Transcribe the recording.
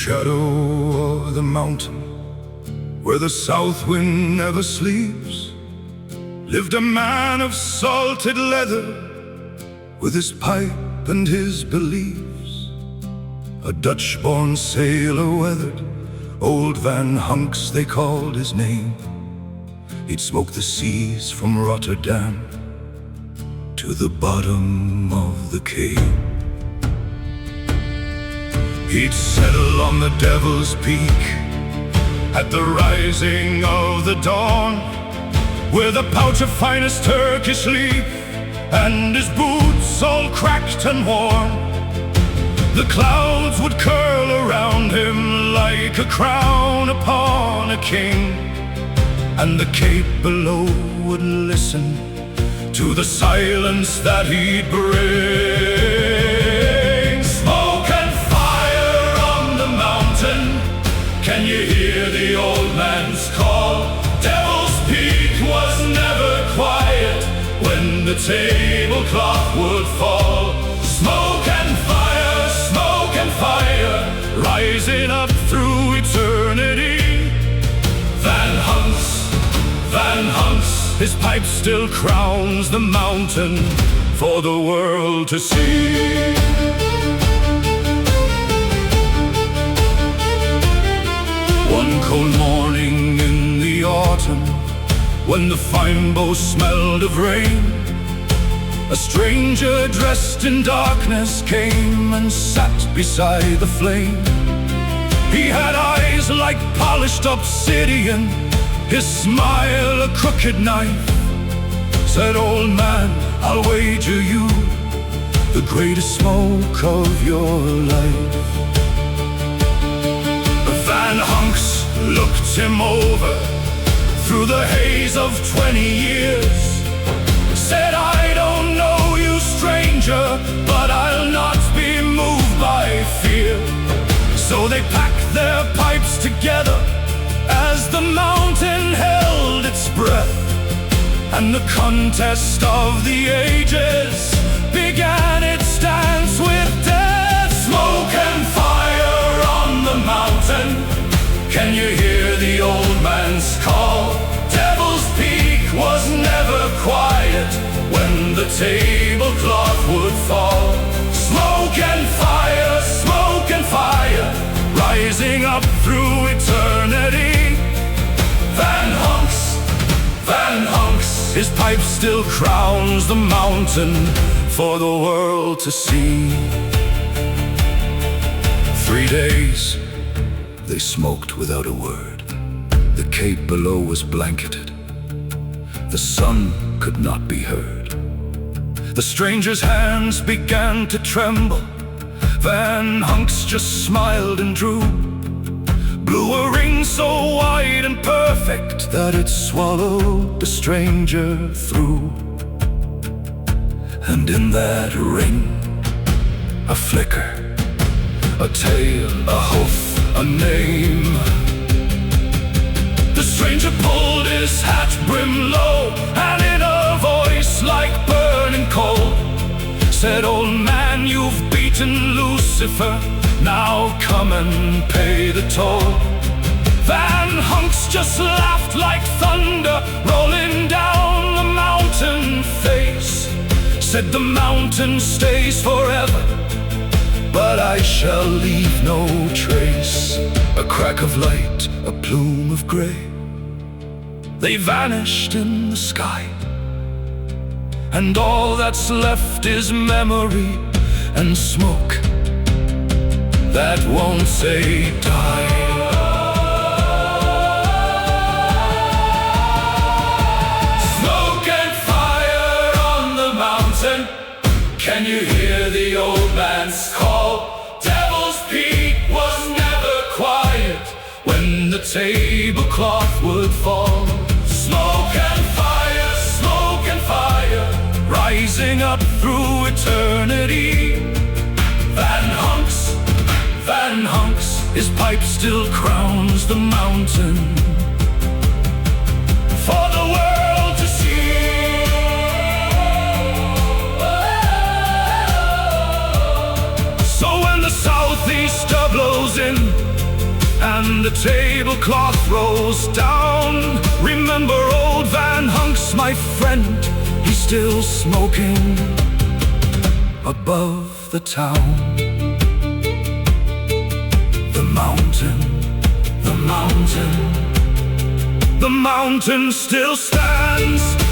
shadow of the mountain, where the south wind never sleeps, lived a man of salted leather, with his pipe and his beliefs. A Dutch-born sailor weathered, old Hunks they called his name. He'd smoke the seas from Rotterdam to the bottom of the Cape. He'd settle on the Devil's Peak at the rising of the dawn, with a pouch of finest Turkish leaf and his boots all cracked and worn. The clouds would curl around him like a crown upon a king, and the Cape below would listen to the silence that he'd bring. Smoke and fire on the mountain, can you hear the old man's call? Devil's Peak was never quiet when the tablecloth would fall. Smoke and fire, rising up through eternity. Van Hunks, his pipe still crowns the mountain for the world to see. One cold morning in the autumn, when the fine bough smelled of rain, a stranger dressed in darkness came and sat beside the flame. He had eyes like polished obsidian, his smile a crooked knife. Said, old man, I'll wager you the greatest smoke of your life. Van Hunks looked him over through the haze of 20 years. Said, I don't know you, stranger, but I'll not be moved by fear. So they packed their pipes together as the mountain held its breath, and the contest of the ages began its dance with death. Smoke and fire on the mountain, can you hear the old man's call? Devil's Peak was never quiet when the tablecloth would fall. Smoke and fire, rising up through eternity. Van Hunks, his pipe still crowns the mountain for the world to see. 3 days they smoked without a word. The Cape below was blanketed, the sun could not be heard. The stranger's hands began to tremble. Van Hunks just smiled and drew, blew a ring so wide and perfect that it swallowed the stranger through. And in that ring, a flicker, a tail, a hoof, a name. The stranger pulled his hat brim low, and in a voice like burning coal, said, old man, you've beaten Lucifer, now come and pay the toll. Van Hunks just laughed like thunder rolling down the mountain face. Said, the mountain stays forever, but I shall leave no trace. A crack of light, a plume of gray, they vanished in the sky, and all that's left is memory and smoke that won't say die. Smoke and fire on the mountain, can you hear the old man's call? Devil's Peak was never quiet when the tablecloth would fall. Smoke and fire, rising up through eternity. Van Hunks, his pipe still crowns the mountain for the world to see. So when the southeaster blows in the tablecloth rolls down. Remember old Hunks, my friend, he's still smoking above the town. The mountain, the mountain, the mountain still stands.